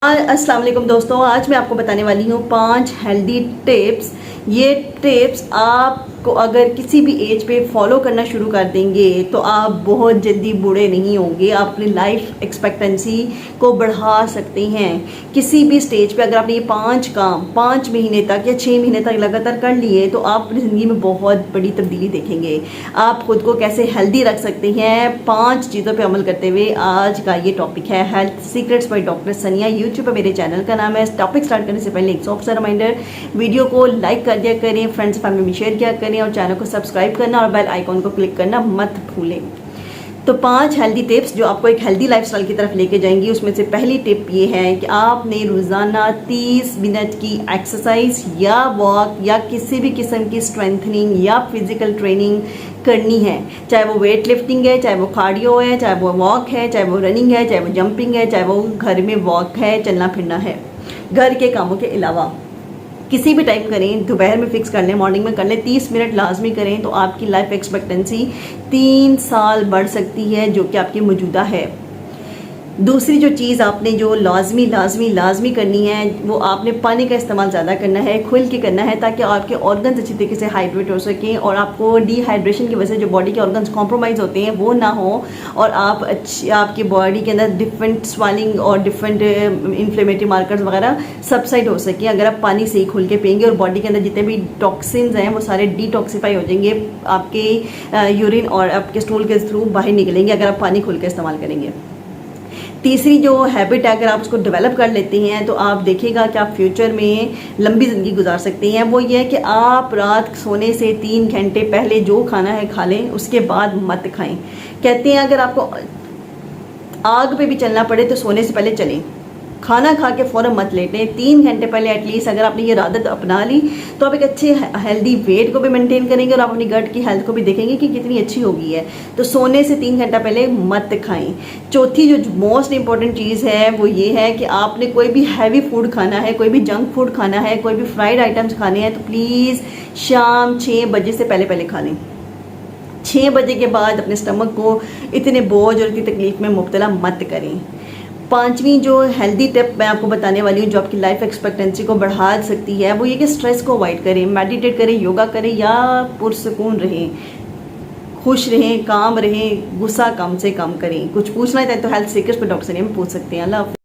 अस्सलाम वालेकुम दोस्तों, आज मैं आपको बताने वाली हूँ 5 हेल्दी टिप्स। ये टिप्स आपको अगर किसी भी एज पे फॉलो करना शुरू कर देंगे तो आप बहुत जल्दी बूढ़े नहीं होंगे। आप अपनी लाइफ एक्सपेक्टेंसी को बढ़ा सकते हैं। किसी भी स्टेज पे अगर आपने ये 5 काम 5 महीने तक या 6 महीने तक लगातार कर लिए तो आप अपनी ज़िंदगी में बहुत बड़ी तब्दीली देखेंगे। आप खुद को कैसे हेल्दी रख सकते हैं, 5 चीज़ों पे अमल करते हुए आज का ये टॉपिक है हेल्थ सीक्रेट्स बाय डॉक्टर सनिया। यूट्यूब पर मेरे चैनल का नाम है। इस टॉपिक स्टार्ट करने से पहले एक सॉफ्ट सा रिमाइंडर, वीडियो को लाइक कर दिया करें, फ्रेंड्स फैमिली में शेयर किया करें और चैनल को सब्सक्राइब करना और बेल आइकॉन को क्लिक करना मत भूलें। तो 5 हेल्दी टिप्स जो आपको एक हेल्दी लाइफस्टाइल की तरफ लेके जाएंगी। उसमें से पहली टिप ये है कि आपने रोज़ाना 30 मिनट की एक्सरसाइज या वॉक या किसी भी किस्म की स्ट्रेंथनिंग या फिजिकल ट्रेनिंग करनी है। चाहे वो वेट लिफ्टिंग है, चाहे वो कार्डियो है, चाहे वो वॉक है, चाहे वो रनिंग है, चाहे वो जंपिंग है, चाहे वो घर में वॉक है, चलना फिरना है। घर के कामों के अलावा किसी भी टाइम करें, दोपहर में फिक्स कर लें, मॉर्निंग में कर लें, 30 मिनट लाजमी करें तो आपकी लाइफ एक्सपेक्टेंसी 3 साल बढ़ सकती है, जो कि आपकी मौजूदा है। दूसरी जो चीज़ आपने जो लाजमी करनी है वो आपने पानी का इस्तेमाल ज़्यादा करना है, खुल के करना है, ताकि आपके ऑर्गन्स अच्छी तरीके से हाइड्रेट हो सकें और आपको डिहाइड्रेशन की वजह से जो बॉडी के ऑर्गन्स कॉम्प्रोमाइज़ होते हैं वो ना हो और आप आपकी बॉडी के अंदर डिफरेंट स्वेलिंग और डिफरेंट इन्फ्लेमेटरी मार्कर्स वगैरह सबसाइड हो सकें। अगर आप पानी से ही खुल के पिएंगे और बॉडी के अंदर जितने भी टॉक्सिन्स हैं वो सारे डिटॉक्सीफाई हो जाएंगे, आपके यूरिन और आपके स्टूल के थ्रू बाहर निकलेंगे अगर आप पानी खुल के इस्तेमाल करेंगे। तीसरी जो हैबिट है, अगर आप उसको डेवलप कर लेते हैं तो आप देखिएगा कि आप फ्यूचर में लंबी ज़िंदगी गुजार सकते हैं। वो ये है कि आप रात सोने से 3 घंटे पहले जो खाना है खा लें, उसके बाद मत खाएं। कहते हैं अगर आपको आग पे भी चलना पड़े तो सोने से पहले चलें, खाना खा के फ़ौरन मत लेटें। 3 घंटे पहले एटलीस्ट अगर आपने ये आदत अपना ली तो आप एक अच्छे हेल्दी वेट को भी मेंटेन करेंगे और आप अपनी गट की हेल्थ को भी देखेंगे कि कितनी अच्छी हो गई है। तो सोने से 3 घंटा पहले मत खाएं। चौथी जो मोस्ट इंपॉर्टेंट चीज़ है वो ये है कि आपने कोई भी हैवी फूड खाना है, कोई भी जंक फूड खाना है, कोई भी फ्राइड आइटम्स खाने हैं तो प्लीज़ शाम 6 बजे से पहले खा लें। 6 बजे के बाद अपने स्टमक को इतने बोझ और इतनी तकलीफ में मुब्तला मत करें। 5वीं जो हेल्दी टिप मैं आपको बताने वाली हूँ जो आपकी लाइफ एक्सपेक्टेंसी को बढ़ा सकती है वो ये कि स्ट्रेस को अवॉइड करें, मेडिटेट करें, योगा करें या पुरसुकून रहें, खुश रहें, काम रहें, गुस्सा कम से कम करें। कुछ पूछना है तो हेल्थ सीक्रेट्स पर डॉक्टर से पूछ सकते हैं। अल्लाह।